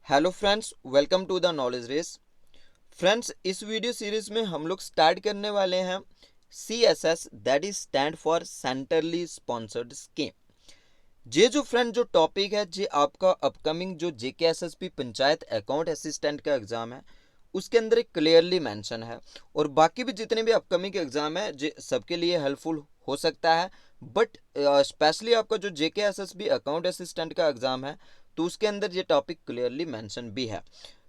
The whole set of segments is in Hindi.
Hello friends, welcome to the knowledge race. Friends, इस वीडियो सीरीज में हम लोग स्टार्ट करने वाले हैं CSS, that is stand for centrally sponsored scheme. ये जो फ्रेंड जो टॉपिक है, ये आपका अपकमिंग जो JKSSP पंचायत अकाउंट असिस्टेंट का एग्जाम है उसके अंदर एक क्लियरली मेंशन है। और बाकी भी जितने भी अपकमिंग एग्जाम है ये सबके लिए हेल्पफुल हो सकता है, बट स्पेशली आपका जो JKSSP अकाउंट असिस्टेंट का एग्जाम है तो उसके अंदर ये टॉपिक क्लियरली मेंशन भी है।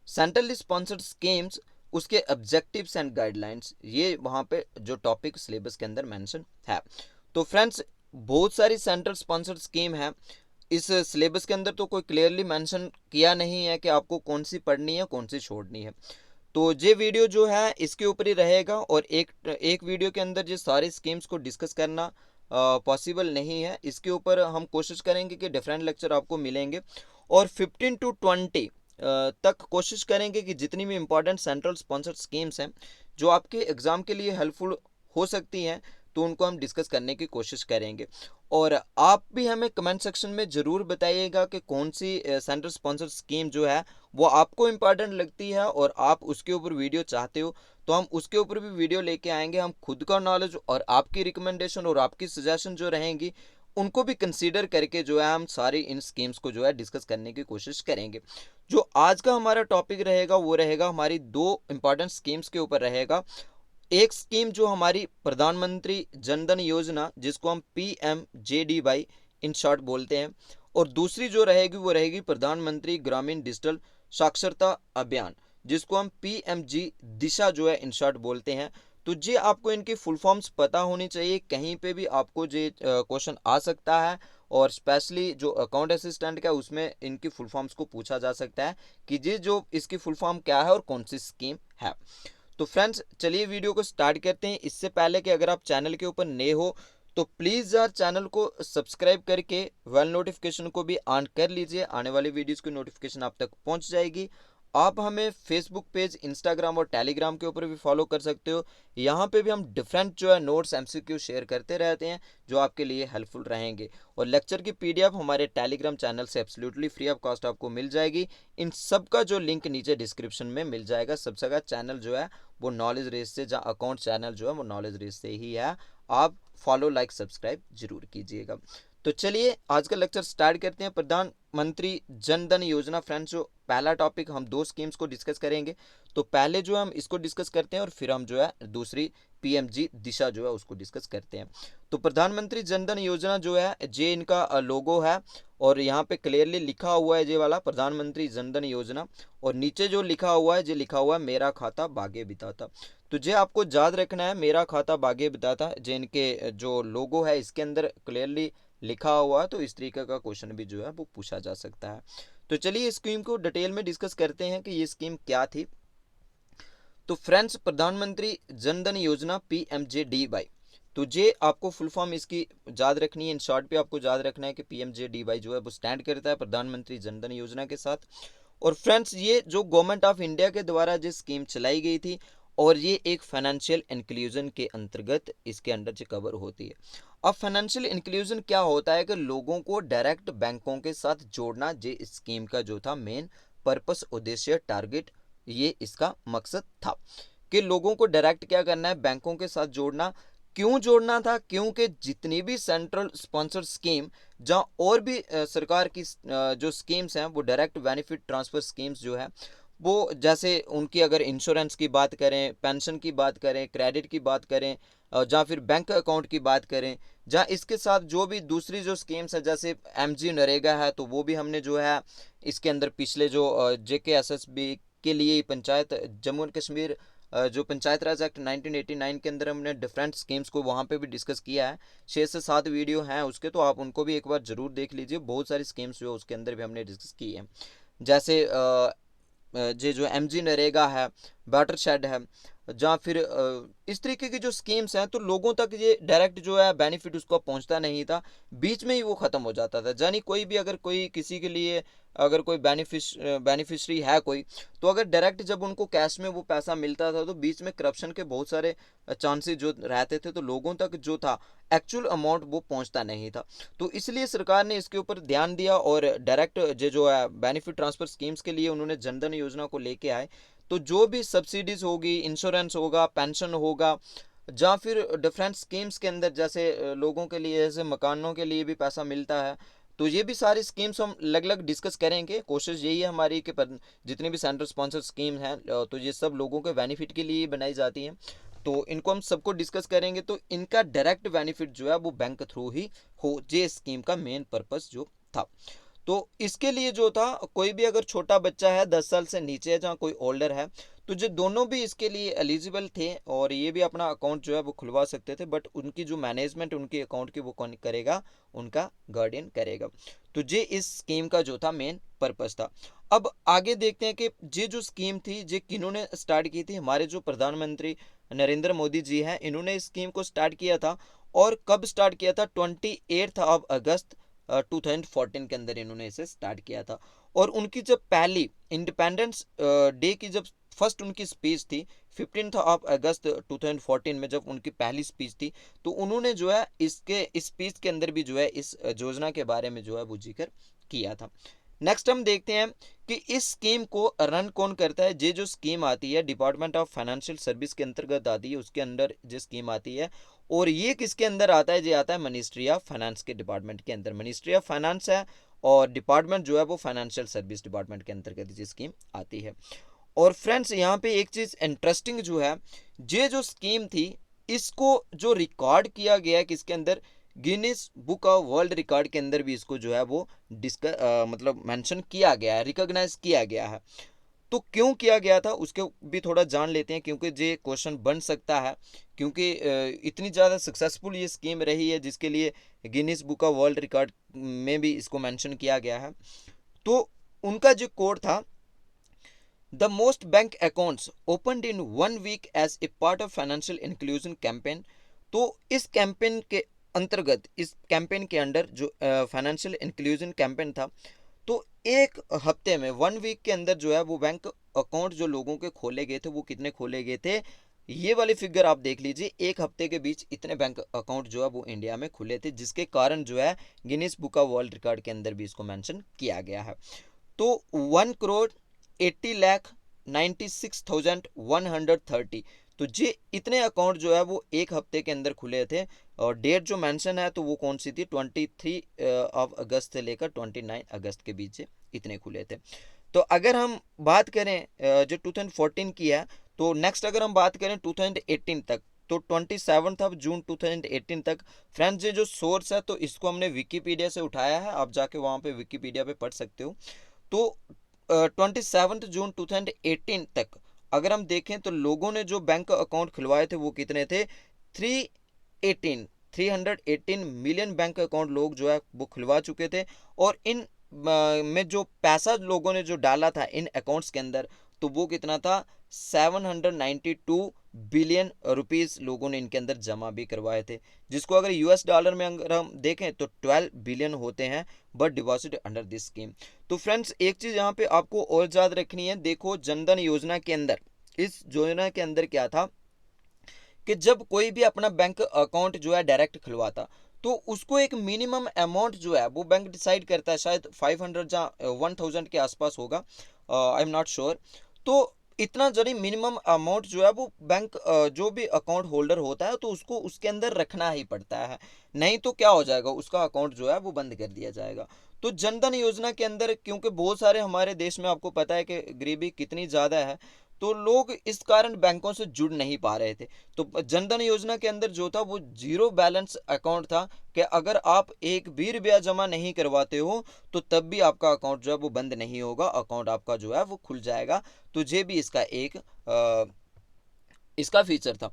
सेंट्रली स्पॉन्सर्ड स्कीम्स, उसके ऑब्जेक्टिव्स एंड गाइडलाइंस, ये वहाँ पे जो टॉपिक सिलेबस के अंदर मेंशन है। तो फ्रेंड्स, बहुत सारी सेंट्रल स्पॉन्सर्ड स्कीम है। इस सिलेबस के अंदर तो कोई क्लियरली मेंशन किया नहीं है कि आपको कौन सी पढ़नी है कौन सी छोड़नी है। तो ये वीडियो जो है इसके ऊपर ही रहेगा, और एक वीडियो के अंदर ये सारी स्कीम्स को डिस्कस करना पॉसिबल नहीं है। इसके ऊपर हम कोशिश करेंगे कि डिफरेंट लेक्चर आपको मिलेंगे, और 15 to 20 तक कोशिश करेंगे कि जितनी भी इंपॉर्टेंट सेंट्रल स्पॉन्सर्ड स्कीम्स हैं जो आपके एग्ज़ाम के लिए हेल्पफुल हो सकती हैं तो उनको हम डिस्कस करने की कोशिश करेंगे। और आप भी हमें कमेंट सेक्शन में ज़रूर बताइएगा कि कौन सी सेंट्रल स्पॉन्सर्ड स्कीम जो है वो आपको इम्पॉर्टेंट लगती है और आप उसके ऊपर वीडियो चाहते हो, तो हम उसके ऊपर भी वीडियो लेके आएंगे। हम खुद का नॉलेज और आपकी रिकमेंडेशन और आपकी सजेशन जो रहेंगी उनको भी कंसीडर करके जो है हम सारी इन स्कीम्स को जो है डिस्कस करने की कोशिश करेंगे। जो आज का हमारा टॉपिक रहेगा वो रहेगा हमारी दो इंपॉर्टेंट स्कीम्स के ऊपर रहेगा। एक स्कीम जो हमारी प्रधानमंत्री जन धन योजना, जिसको हम PMJDY इन शॉर्ट बोलते हैं, और दूसरी जो रहेगी वो रहेगी प्रधानमंत्री ग्रामीण डिजिटल साक्षरता अभियान, जिसको हम PMG दिशा जो है इन शॉर्ट बोलते हैं। तो ये आपको इनकी फुल फॉर्म्स पता होनी चाहिए, कहीं पे भी आपको ये क्वेश्चन आ सकता है, और स्पेशली जो अकाउंट असिस्टेंट का उसमें इनकी फुल फॉर्म्स को पूछा जा सकता है कि ये जो इसकी फुल फॉर्म क्या है और कौन सी स्कीम है। तो फ्रेंड्स, चलिए वीडियो को स्टार्ट करते हैं। इससे पहले कि अगर आप चैनल के ऊपर नए हो तो प्लीज़ यार चैनल को सब्सक्राइब करके वेल नोटिफिकेशन को भी ऑन कर लीजिए, आने वाली वीडियोस की नोटिफिकेशन आप तक पहुंच जाएगी। आप हमें फेसबुक पेज, इंस्टाग्राम और टेलीग्राम के ऊपर भी फॉलो कर सकते हो। यहाँ पे भी हम डिफरेंट जो है नोट्स MCQ शेयर करते रहते हैं जो आपके लिए हेल्पफुल रहेंगे। और लेक्चर की PDF हमारे टेलीग्राम चैनल से एब्सोल्युटली फ्री ऑफ कॉस्ट आपको मिल जाएगी। इन सब का जो लिंक नीचे डिस्क्रिप्शन में मिल जाएगा। सबसे का चैनल जो है वो नॉलेज रेस से, जहाँ अकाउंट चैनल जो है वो नॉलेज रेस से ही है। आप फॉलो, लाइक, सब्सक्राइब जरूर कीजिएगा। तो चलिए आज का लेक्चर स्टार्ट करते हैं। प्रधानमंत्री जन धन योजना फ्रेंड्स, जो पहला टॉपिक, हम दो स्कीम्स को डिस्कस करेंगे। तो पहले जो हम इसको डिस्कस करते हैं और फिर हम जो है दूसरी PMG दिशा जो है उसको डिस्कस करते हैं। तो प्रधानमंत्री जन धन योजना जो है ये इनका लोगो है, और यहाँ पे क्लियरली लिखा हुआ है ये वाला प्रधानमंत्री जन धन योजना, और नीचे जो लिखा हुआ है ये लिखा हुआ है मेरा खाता भाग्य विधाता। तो ये आपको याद रखना है, मेरा खाता भाग्य विधाता, जो इनके जो लोगो है इसके अंदर क्लियरली लिखा हुआ है। तो इस तरीके का क्वेश्चन भी जो है वो पूछा जा सकता है। तो चलिए इस स्कीम को डिटेल में डिस्कस करते हैं कि ये स्कीम क्या थी। तो फ्रेंड्स, प्रधानमंत्री जन धन योजना PMJDY, तो ये आपको फुल फॉर्म इसकी याद रखनी है। इन शॉर्ट पे आपको याद रखना है कि PMJDY जो है वो स्टैंड करता है प्रधानमंत्री जन धन योजना के साथ। और फ्रेंड्स, ये जो गवर्नमेंट ऑफ इंडिया के द्वारा जो स्कीम चलाई गई थी, और ये एक फाइनेंशियल इंक्लूजन के अंतर्गत इसके अंडर से कवर होती है। अब फाइनेंशियल इंक्लूजन क्या होता है कि लोगों को डायरेक्ट बैंकों के साथ जोड़ना, ये इस स्कीम का जो था मेन पर्पस, उद्देश्य, टारगेट, ये इसका मकसद था कि लोगों को डायरेक्ट क्या करना है, बैंकों के साथ जोड़ना। क्यों जोड़ना था? क्योंकि जितनी भी सेंट्रल स्पॉन्सर्ड स्कीम, जहाँ और भी सरकार की जो स्कीम्स हैं वो डायरेक्ट बेनिफिट ट्रांसफ़र स्कीम्स जो है वो, जैसे उनकी अगर इंश्योरेंस की बात करें, पेंशन की बात करें, क्रेडिट की बात करें, या फिर बैंक अकाउंट की बात करें, जहाँ इसके साथ जो भी दूसरी जो स्कीम्स है जैसे MG नरेगा है, तो वो भी हमने जो है इसके अंदर पिछले जो JKSSB के लिए पंचायत जम्मू एंड कश्मीर जो पंचायत राज एक्ट 1989 के अंदर हमने डिफरेंट स्कीम्स को वहाँ पे भी डिस्कस किया है। 6 से 7 वीडियो हैं उसके, तो आप उनको भी एक बार ज़रूर देख लीजिए। बहुत सारी स्कीम्स जो है उसके अंदर भी हमने डिस्कस की है। जैसे ये जो MG नरेगा है, वाटर शेड है, या फिर इस तरीके की जो स्कीम्स हैं, तो लोगों तक ये डायरेक्ट जो है बेनिफिट उसको पहुंचता नहीं था, बीच में ही वो ख़त्म हो जाता था। यानी कोई भी अगर कोई किसी के लिए अगर कोई बेनिफिशरी है कोई, तो अगर डायरेक्ट जब उनको कैश में वो पैसा मिलता था तो बीच में करप्शन के बहुत सारे चांसेस जो रहते थे, तो लोगों तक जो था एक्चुअल अमाउंट वो पहुंचता नहीं था। तो इसलिए सरकार ने इसके ऊपर ध्यान दिया और डायरेक्ट जो है बेनिफिट ट्रांसफ़र स्कीम्स के लिए उन्होंने जनधन योजना को लेके आए। तो जो भी सब्सिडीज़ होगी, इंश्योरेंस होगा, पेंशन होगा, या फिर डिफरेंट स्कीम्स के अंदर जैसे लोगों के लिए जैसे मकानों के लिए भी पैसा मिलता है, तो ये भी सारी स्कीम्स हम अलग अलग डिस्कस करेंगे। कोशिश यही है हमारी कि जितनी भी सेंट्रल स्पॉन्सर स्कीम हैं, तो ये सब लोगों के बेनिफिट के लिए बनाई जाती हैं, तो इनको हम सबको डिस्कस करेंगे। तो इनका डायरेक्ट बेनिफिट जो है वो बैंक थ्रू ही हो, ये स्कीम का मेन पर्पस जो था। तो इसके लिए जो था, कोई भी अगर छोटा बच्चा है 10 साल से नीचे है, जहाँ कोई ओल्डर है, तो जो दोनों भी इसके लिए एलिजिबल थे और ये भी अपना अकाउंट जो है वो खुलवा सकते थे, बट उनकी जो मैनेजमेंट उनके अकाउंट की वो कौन करेगा, उनका गार्डियन करेगा। तो ये इस स्कीम का जो था मेन पर्पस था। अब आगे देखते हैं कि ये जो स्कीम थी ये किन्होंने स्टार्ट की थी। हमारे जो प्रधानमंत्री नरेंद्र मोदी जी हैं, इन्होंने इस स्कीम को स्टार्ट किया था। और कब स्टार्ट किया था? 28 अगस्त 2014 के अंदर इन्होंने इसे स्टार्ट किया था। और उनकी जब पहली इंडिपेंडेंस डे की जब फर्स्ट उनकी स्पीच थी 15 अगस्त 2014 में, जब उनकी पहली स्पीच थी, तो उन्होंने जो है इसके इस स्पीच के अंदर भी जो है इस योजना के बारे में जो है वो जिक्र किया था। नेक्स्ट हम देखते हैं कि इस स्कीम को रन कौन करता है। ये जो स्कीम आती है डिपार्टमेंट ऑफ फाइनेंशियल सर्विस के अंतर्गत आती है, उसके अंदर जो स्कीम आती है। और ये किसके अंदर आता है? ये आता है मिनिस्ट्री ऑफ फाइनेंस के डिपार्टमेंट के अंदर। मिनिस्ट्री ऑफ फाइनेंस है और डिपार्टमेंट जो है वो फाइनेंशियल सर्विस डिपार्टमेंट के अंतर्गत ये स्कीम आती है। और फ्रेंड्स यहाँ पे एक चीज़ इंटरेस्टिंग जो है, ये जो स्कीम थी इसको जो रिकॉर्ड किया गया है किसके अंदर, Guinness book of world record के अंदर भी इसको जो है वो मतलब मेंशन किया गया है, रिकॉग्नाइज किया गया है। तो क्यों किया गया था उसके भी थोड़ा जान लेते हैं, क्योंकि ये क्वेश्चन बन सकता है, क्योंकि इतनी ज़्यादा सक्सेसफुल ये स्कीम रही है जिसके लिए Guinness book of world record में भी इसको मेंशन किया गया है। तो उनका जो कोड था, the most bank accounts opened in 1 week as a part of financial inclusion campaign. तो इस कैंपेन के अंतर्गत, इस कैंपेन के अंडर जो फाइनेंशियल इंक्लूजन कैंपेन था, तो एक हफ्ते में 1 वीक के अंदर जो है वो बैंक अकाउंट जो लोगों के खोले गए थे, वो कितने खोले गए थे, ये वाली फिगर आप देख लीजिए। एक हफ्ते के बीच इतने बैंक अकाउंट जो है वो इंडिया में खुले थे, जिसके कारण जो है Guinness book of world record के अंदर भी इसको मेंशन किया गया है। तो 1,80,96,130, तो ये इतने अकाउंट जो है वो एक हफ्ते के अंदर खुले थे। और डेट जो मेंशन है तो वो कौन सी थी, 23 अगस्त से लेकर 29 अगस्त के बीच इतने खुले थे। तो अगर हम बात करें जो 2014 की है, तो नेक्स्ट अगर हम बात करें 2018 तक, तो 27 जून 2018 तक। फ्रेंड्स ये जो सोर्स है तो इसको हमने विकीपीडिया से उठाया है, आप जाके वहाँ पे विकीपीडिया पे पढ़ सकते हो। तो 27 जून 2018 तक अगर हम देखें तो लोगों ने जो बैंक अकाउंट खुलवाए थे वो कितने थे, 318 मिलियन बैंक अकाउंट लोग जो है वो खुलवा चुके थे। और इन में जो पैसा लोगों ने जो डाला था इन अकाउंट्स के अंदर, तो वो कितना था, 792 बिलियन रुपीस लोगों ने इनके अंदर जमा भी करवाए थे, जिसको अगर यूएस डॉलर में अगर हम देखें तो 12 बिलियन होते हैं but deposit under this scheme. तो फ्रेंड्स एक चीज़ यहाँ पे आपको और याद रखनी है, देखो जनधन योजना के अंदर, इस योजना के अंदर क्या था कि जब कोई भी अपना बैंक अकाउंट जो है डायरेक्ट खुलवाता, तो उसको एक मिनिमम अमाउंट जो है वो बैंक डिसाइड करता है, शायद 500 या 1000 के आसपास होगा, आई एम नॉट श्योर। तो इतना जरी मिनिमम अमाउंट जो है वो बैंक जो भी अकाउंट होल्डर होता है तो उसको उसके अंदर रखना ही पड़ता है, नहीं तो क्या हो जाएगा, उसका अकाउंट जो है वो बंद कर दिया जाएगा। तो जनधन योजना के अंदर क्योंकि बहुत सारे हमारे देश में आपको पता है कि गरीबी कितनी ज़्यादा है, तो लोग इस कारण बैंकों से जुड़ नहीं पा रहे थे। तो जनधन योजना के अंदर जो था वो जीरो बैलेंस अकाउंट था, कि अगर आप एक भी रुपया जमा नहीं करवाते हो तो तब भी आपका अकाउंट जो है वो बंद नहीं होगा, अकाउंट आपका जो है वो खुल जाएगा। तो ये भी इसका एक इसका फीचर था।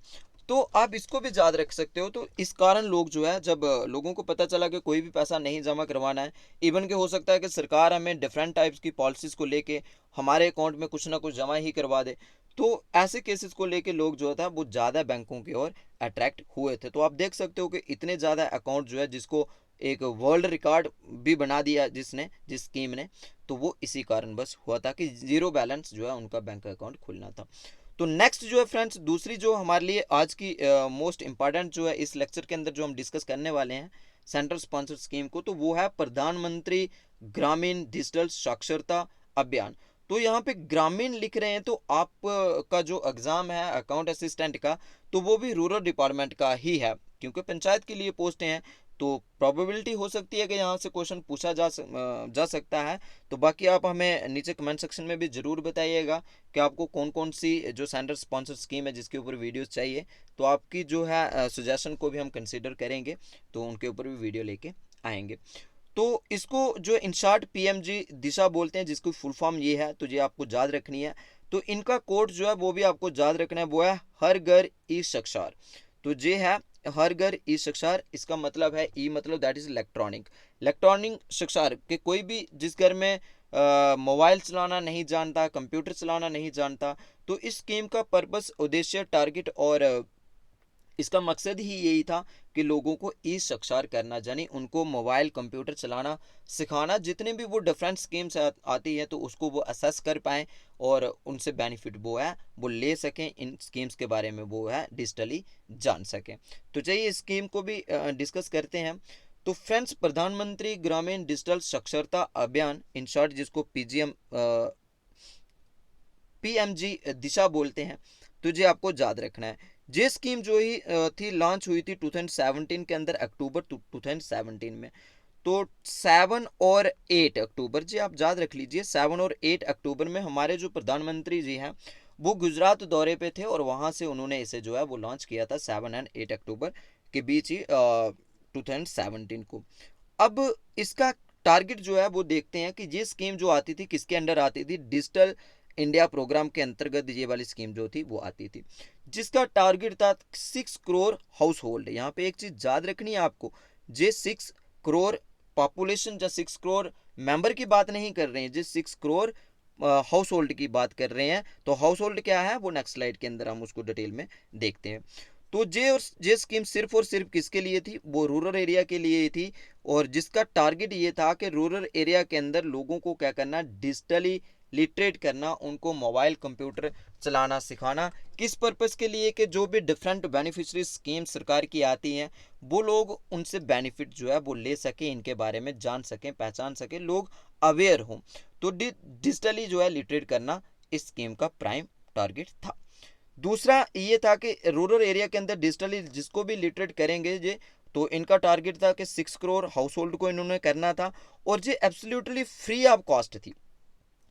तो आप इसको भी याद रख सकते हो। तो इस कारण लोग जो है, जब लोगों को पता चला कि कोई भी पैसा नहीं जमा करवाना है, इवन के हो सकता है कि सरकार हमें डिफरेंट टाइप्स की पॉलिसीज़ को लेके हमारे अकाउंट में कुछ ना कुछ जमा ही करवा दे, तो ऐसे केसेस को लेके लोग जो था वो ज़्यादा बैंकों की ओर अट्रैक्ट हुए थे। तो आप देख सकते हो कि इतने ज़्यादा अकाउंट जो है जिसको एक वर्ल्ड रिकॉर्ड भी बना दिया जिस स्कीम ने, तो वो इसी कारण बस हुआ था कि जीरो बैलेंस जो है उनका बैंक अकाउंट खुलना था। तो नेक्स्ट जो है फ्रेंड्स, दूसरी जो हमारे लिए आज की मोस्ट इंपॉर्टेंट जो है इस लेक्चर के अंदर जो हम डिस्कस करने वाले हैं सेंट्रल स्पॉन्सर स्कीम को, तो वो है प्रधानमंत्री ग्रामीण डिजिटल साक्षरता अभियान। तो यहाँ पे ग्रामीण लिख रहे हैं, तो आप का जो एग्ज़ाम है अकाउंट असिस्टेंट का, तो वो भी रूरल डिपार्टमेंट का ही है, क्योंकि पंचायत के लिए पोस्टें हैं। तो प्रोबेबिलिटी हो सकती है कि यहाँ से क्वेश्चन पूछा जा सकता है। तो बाकी आप हमें नीचे कमेंट सेक्शन में भी ज़रूर बताइएगा कि आपको कौन कौन सी जो सेंट्रल स्पॉन्सर स्कीम है जिसके ऊपर वीडियोस चाहिए, तो आपकी जो है सजेशन को भी हम कंसिडर करेंगे, तो उनके ऊपर भी वीडियो लेके आएंगे। तो इसको जो इन शॉर्ट पीएमजी दिशा बोलते हैं, जिसकी फुल फॉर्म ये है, तो ये आपको याद रखनी है। तो इनका कोड जो है वो भी आपको याद रखना है, वो है हर घर ई साक्षर। तो ये है हर घर ई साक्षर, इसका मतलब है ई मतलब दैट इज इलेक्ट्रॉनिक साक्षर के कोई भी जिस घर में मोबाइल चलाना नहीं जानता, कंप्यूटर चलाना नहीं जानता, तो इस स्कीम का पर्पस, उद्देश्य, टारगेट और इसका मकसद ही यही था कि लोगों को ई साक्षर करना, यानी उनको मोबाइल कंप्यूटर चलाना सिखाना। जितने भी वो डिफरेंट स्कीम्स आती है तो उसको वो असेस कर पाएँ और उनसे बेनिफिट वो है वो ले सकें, इन स्कीम्स के बारे में वो है डिजिटली जान सकें। तो चलिए इस स्कीम को भी डिस्कस करते हैं। तो फ्रेंड्स, प्रधानमंत्री ग्रामीण डिजिटल साक्षरता अभियान, इन शॉर्ट जिसको पीएमजी दिशा बोलते हैं, तो ये आपको याद रखना है। ये स्कीम जो ही थी लॉन्च हुई थी 2017 के अंदर, अक्टूबर 2017 में। तो 7 और 8 अक्टूबर, जी आप याद रख लीजिए, 7 और 8 अक्टूबर में हमारे जो प्रधानमंत्री जी हैं वो गुजरात दौरे पे थे और वहाँ से उन्होंने इसे जो है वो लॉन्च किया था 7 एंड 8 अक्टूबर के बीच ही 2017 को। अब इसका टारगेट जो है वो देखते हैं कि ये स्कीम जो आती थी किसके अंडर आती थी, डिजिटल इंडिया प्रोग्राम के अंतर्गत ये वाली स्कीम जो थी वो आती थी, जिसका टारगेट था 6 करोड़ हाउस होल्ड। यहाँ पे एक चीज याद रखनी है आपको, ये 6 करोड़ पॉपुलेशन या 6 करोड़ मेंबर की बात नहीं कर रहे हैं, जो 6 करोड़ हाउस होल्ड की बात कर रहे हैं। तो हाउस होल्ड क्या है वो नेक्स्ट स्लाइड के अंदर हम उसको डिटेल में देखते हैं। तो ये स्कीम सिर्फ और सिर्फ किसके लिए थी, वो रूरल एरिया के लिए थी, और जिसका टारगेट ये था कि रूरल एरिया के अंदर लोगों को क्या करना, डिजिटली लिटरेट करना, उनको मोबाइल कंप्यूटर चलाना सिखाना। किस पर्पस के लिए, कि जो भी डिफरेंट बेनिफिशियरी स्कीम सरकार की आती हैं वो लोग उनसे बेनिफिट जो है वो ले सकें, इनके बारे में जान सकें, पहचान सकें, लोग अवेयर हों। तो डिजिटली जो है लिटरेट करना इस स्कीम का प्राइम टारगेट था। दूसरा ये था कि रूरल एरिया के अंदर डिजिटली जिसको भी लिटरेट करेंगे ये, तो इनका टारगेट था कि 6 करोड़ हाउस होल्ड को इन्होंने करना था, और ये एब्सोल्युटली फ्री ऑफ कॉस्ट थी।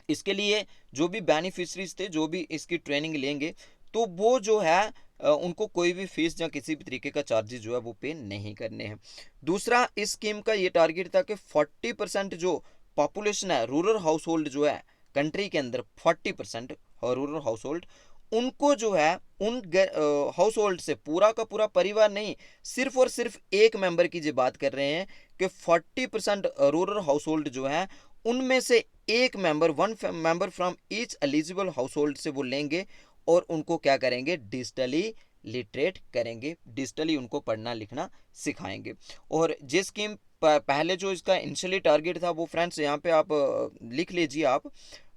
इसके लिए जो भी बेनिफिशरीज थे, जो भी इसकी ट्रेनिंग लेंगे, तो वो जो है उनको कोई भी फीस या किसी भी तरीके का चार्जेस जो है वो पे नहीं करने हैं। दूसरा, इस स्कीम का ये टारगेट था कि 40% जो पॉपुलेशन है रूरल हाउस होल्ड जो है कंट्री के अंदर, 40% रूरल हाउस होल्ड, उनको जो है उन हाउस होल्ड से पूरा का पूरा परिवार नहीं, सिर्फ और सिर्फ एक मेंबर की जो बात कर रहे हैं कि 40% रूरल हाउस होल्ड जो है उनमें से एक member, one member from each eligible house hold से वो लेंगे और उनको क्या करेंगे, डिजिटली लिटरेट करेंगे, डिजिटली उनको पढ़ना लिखना सिखाएंगे। और ये स्कीम पहले जो इसका इनिशियली टारगेट था वो फ्रेंड्स यहाँ पे आप लिख लीजिए आप,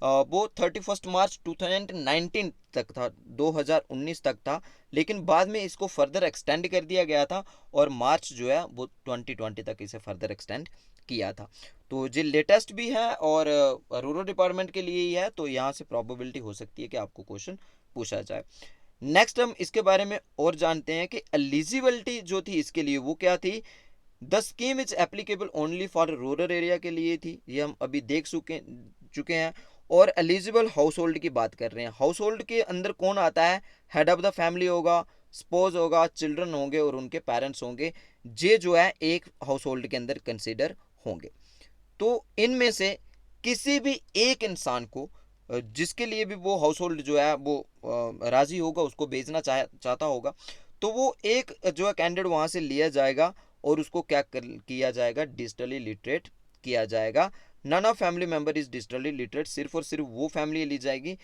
वो 31 मार्च 2019 तक था, 2019 तक था, लेकिन बाद में इसको फर्दर एक्सटेंड कर दिया गया था और मार्च जो है वो 2020 तक इसे फर्दर एक्सटेंड किया था। तो जो लेटेस्ट भी है और रूरल डिपार्टमेंट के लिए ही है, तो यहाँ से प्रोबेबिलिटी हो सकती है कि आपको क्वेश्चन पूछा जाए। नेक्स्ट हम इसके बारे में और जानते हैं कि एलिजिबिलिटी जो थी इसके लिए वो क्या थी। The scheme is applicable only for rural area के लिए थी, ये हम अभी देख चुके हैं। और एलिजिबल हाउस होल्ड की बात कर रहे हैं, हाउस होल्ड के अंदर कौन आता है, हेड ऑफ द फैमिली होगा, स्पोज होगा, चिल्ड्रन होंगे और उनके पेरेंट्स होंगे, ये जो है एक हाउस होल्ड के अंदर कंसिडर होंगे। तो इनमें से किसी भी एक इंसान को जिसके लिए भी वो हाउस होल्ड जो है वो राजी होगा, उसको भेजना चाहता होगा, तो वो एक जो है कैंडिडेट वहाँ से लिया जाएगा और उसको क्या किया जाएगा, डिजिटली लिटरेट किया जाएगा। None of family member is digitally literate, सिर्फ और सिर्फ वो फैमिली ली जाएगी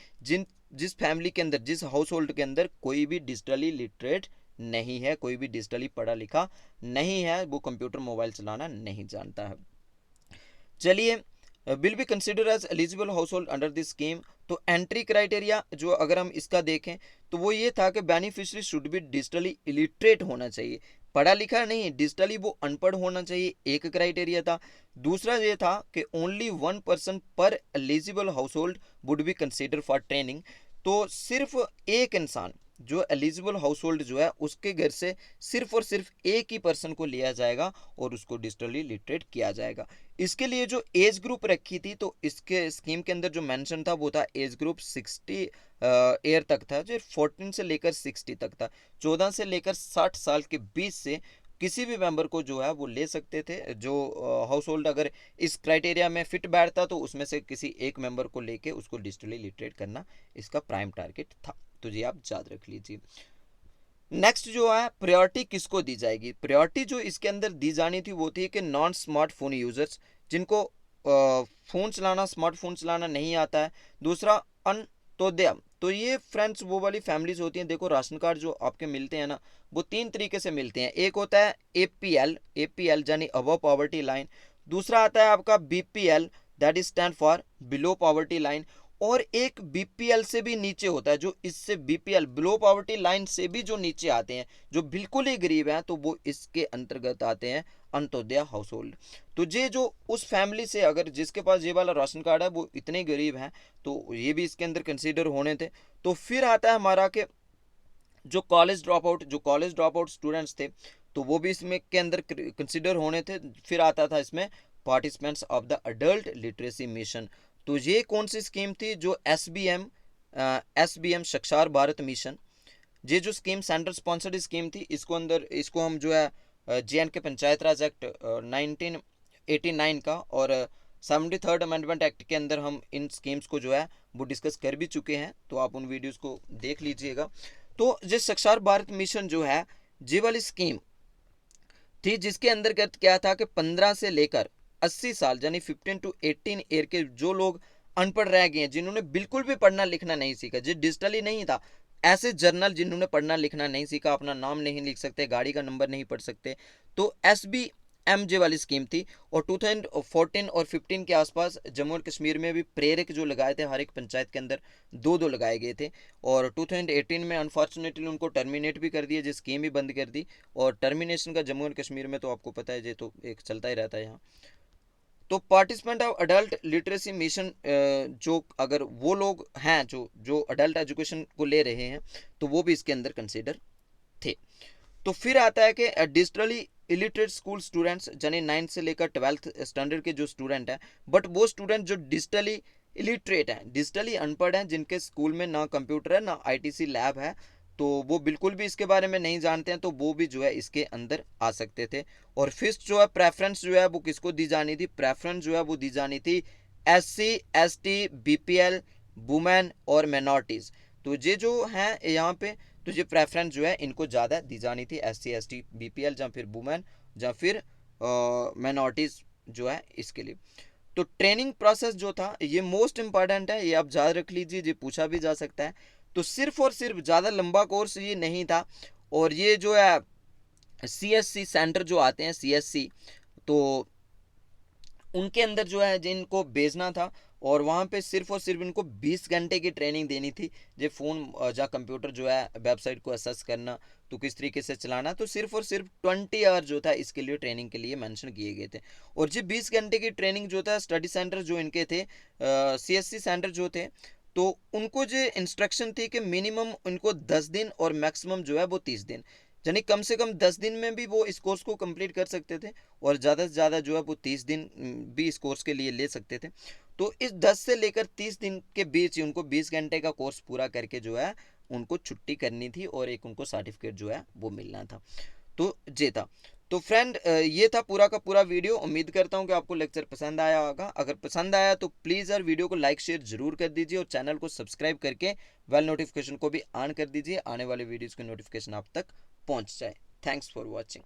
जिस फैमिली के अंदर, जिस हाउस होल्ड के अंदर कोई भी डिजिटली लिटरेट नहीं है, कोई भी डिजिटली पढ़ा लिखा नहीं है, वो कंप्यूटर मोबाइल चलाना नहीं जानता है। चलिए, will be consider as eligible household under this scheme. तो एंट्री क्राइटेरिया जो अगर हम इसका देखें तो वो ये था कि beneficiary should be digitally illiterate होना चाहिए, पढ़ा लिखा नहीं, डिजिटली वो अनपढ़ होना चाहिए, एक क्राइटेरिया था। दूसरा ये था कि ओनली 1 पर्सन पर eligible house hold would be consider for training. तो सिर्फ एक इंसान जो एलिजिबल हाउस होल्ड जो है उसके घर से सिर्फ और सिर्फ एक ही पर्सन को लिया जाएगा और उसको डिजिटली लिटरेट किया जाएगा। इसके लिए जो एज ग्रुप रखी थी, तो इसके स्कीम के अंदर जो मेंशन था वो था एज ग्रुप 60 ईयर तक था, जो 14 से लेकर 60 तक था। 14 से लेकर 60 साल के बीच से किसी भी मेंबर को जो है वो ले सकते थे। जो हाउस होल्ड अगर इस क्राइटेरिया में फिट बैठता तो उसमें से किसी एक मेंबर को लेके उसको डिजिटली लिटरेट करना इसका प्राइम टारगेट था। तो ये आप याद रख लीजिए। नेक्स्ट जो है प्रायोरिटी किसको दी जाएगी? प्रायोरिटी जो इसके अंदर दी जानी थी वो थी कि नॉन स्मार्टफोन यूजर्स, जिनको फ़ोन चलाना, स्मार्टफोन चलाना नहीं आता है। दूसरा अंत्योदय, तो ये फ्रेंड्स वो वाली फैमिलीज होती हैं, देखो राशन कार्ड जो आपके मिलते हैं ना वो 3 तरीके से मिलते हैं। एक होता है APL यानी अबव पॉवर्टी लाइन। दूसरा आता है आपका BPL, that is stand for below poverty line. और एक BPL से भी नीचे होता है, जो इससे BPL बिलो पॉवर्टी लाइन से भी जो नीचे आते हैं, जो बिल्कुल ही गरीब हैं, तो वो इसके अंतर्गत आते हैं अंत्योदय हाउस होल्ड। तो ये जो उस फैमिली से अगर जिसके पास ये वाला राशन कार्ड है वो इतने गरीब हैं तो ये भी इसके अंदर कंसीडर होने थे। तो फिर आता है हमारा कि जो कॉलेज ड्रॉप आउट स्टूडेंट्स थे तो वो भी इसमें के अंदर कंसिडर होने थे। फिर आता था इसमें participants of the adult literacy mission. तो ये कौन सी स्कीम थी? जो SBM साक्षर भारत मिशन, ये जो स्कीम सेंट्रल स्पॉन्सर्ड स्कीम थी, इसको हम जो है JNK पंचायत राज एक्ट 1989 का और 73rd अमेंडमेंट एक्ट के अंदर हम इन स्कीम्स को जो है वो डिस्कस कर भी चुके हैं, तो आप उन वीडियोस को देख लीजिएगा। तो ये साक्षर भारत मिशन जो है ये वाली स्कीम थी, जिसके अंतर्गत क्या था कि 15 से लेकर 80 साल यानी 15 to 18 ईयर के जो लोग अनपढ़ रह गए हैं, जिन्होंने बिल्कुल भी पढ़ना लिखना नहीं सीखा, जो डिजिटली नहीं था, ऐसे जर्नल जिन्होंने पढ़ना लिखना नहीं सीखा, अपना नाम नहीं लिख सकते, गाड़ी का नंबर नहीं पढ़ सकते, तो SBMJ वाली स्कीम थी। और 2014 और 15 के आसपास जम्मू और कश्मीर में भी प्रेरक जो लगाए थे, हर एक पंचायत के अंदर 2-2 लगाए गए थे। और 2018 में अनफॉर्चुनेटली उनको टर्मिनेट भी कर दिया, जो स्कीम भी बंद कर दी। और टर्मिनेशन का जम्मू और कश्मीर में तो आपको पता है, ये तो एक चलता ही रहता है यहाँ। तो participant of adult literacy mission, जो अगर वो लोग हैं जो अडल्ट एजुकेशन को ले रहे हैं तो वो भी इसके अंदर कंसिडर थे। तो फिर आता है कि डिजिटली इलिटरेट स्कूल स्टूडेंट्स, यानी 9th से लेकर 12th स्टैंडर्ड के जो स्टूडेंट हैं, बट वो स्टूडेंट जो डिजिटली इलिटरेट हैं, डिजिटली अनपढ़ हैं, जिनके स्कूल में ना कंप्यूटर है ना ITC लैब है, तो वो बिल्कुल भी इसके बारे में नहीं जानते हैं, तो वो भी जो है इसके अंदर आ सकते थे। और फिफ्थ जो है प्रेफरेंस जो है वो किसको दी जानी थी? प्रेफरेंस जो है वो दी जानी थी SC ST BPL वुमेन और माइनॉरिटीज़। तो ये जो हैं यहाँ पे, तो ये प्रेफरेंस जो है इनको ज़्यादा दी जानी थी, SC ST BPL या फिर वुमेन या फिर माइनॉरिटीज़ जो है इसके लिए। तो ट्रेनिंग प्रोसेस जो था ये मोस्ट इम्पॉर्टेंट है, ये आप याद रख लीजिए, ये पूछा भी जा सकता है। तो सिर्फ और सिर्फ ज़्यादा लंबा कोर्स ये नहीं था। और ये जो है CSC सेंटर जो आते हैं CSC, तो उनके अंदर जो है जिनको भेजना था और वहाँ पे सिर्फ और सिर्फ इनको 20 घंटे की ट्रेनिंग देनी थी। जो फ़ोन या कंप्यूटर जो है वेबसाइट को असेस करना, तो किस तरीके से चलाना, तो सिर्फ और सिर्फ 20 आवर जो था इसके लिए ट्रेनिंग के लिए मेंशन किए गए थे। और जो 20 घंटे की ट्रेनिंग जो था, स्टडी सेंटर जो इनके थे, CSC सेंटर जो थे, तो उनको जो इंस्ट्रक्शन थी कि मिनिमम उनको 10 दिन और मैक्सिमम जो है वो 30 दिन, यानी कम से कम 10 दिन में भी वो इस कोर्स को कंप्लीट कर सकते थे और ज़्यादा से ज़्यादा जो है वो 30 दिन भी इस कोर्स के लिए ले सकते थे। तो इस 10 से लेकर 30 दिन के बीच ही उनको 20 घंटे का कोर्स पूरा करके जो है उनको छुट्टी करनी थी और एक उनको सर्टिफिकेट जो है वो मिलना था। तो ये था। तो फ्रेंड, ये था पूरा का पूरा वीडियो। उम्मीद करता हूँ कि आपको लेक्चर पसंद आया होगा। अगर पसंद आया तो प्लीज़ यार वीडियो को लाइक शेयर ज़रूर कर दीजिए और चैनल को सब्सक्राइब करके बेल नोटिफिकेशन को भी ऑन कर दीजिए, आने वाले वीडियोज़ की नोटिफिकेशन आप तक पहुँच जाए। Thanks for watching.